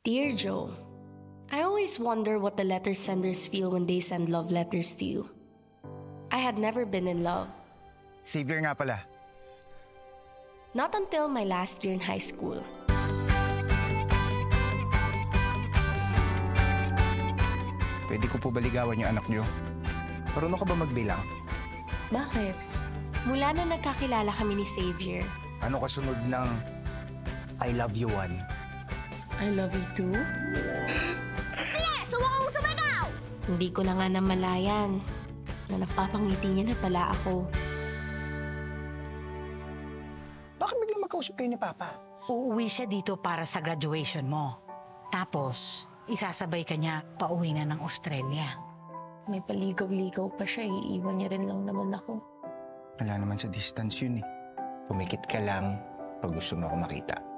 Dear Joe, I always wonder what the letter senders feel when they send love letters to you. I had never been in love. Xavier nga pala. Not until my last year in high school. Pwede ko po baligawan yung anak niyo. Marunong ka ba magbilang? Bakit? Mula na nagkakilala kami ni Xavier. Ano kasunod ng I love you one? I love you too? Sige! Suwa kong sumigaw! Hindi ko na nga namalayan na napapangiti niya na pala ako. Bakit biglang magkausap kayo ni Papa? Uuwi siya dito para sa graduation mo. Tapos, isasabay ka niya pauwi na ng Australia. May paligaw-ligaw pa siya, iiwan niya rin lang naman ako. Wala naman sa distance yun eh. Pumikit ka lang pag gusto mo ako makita.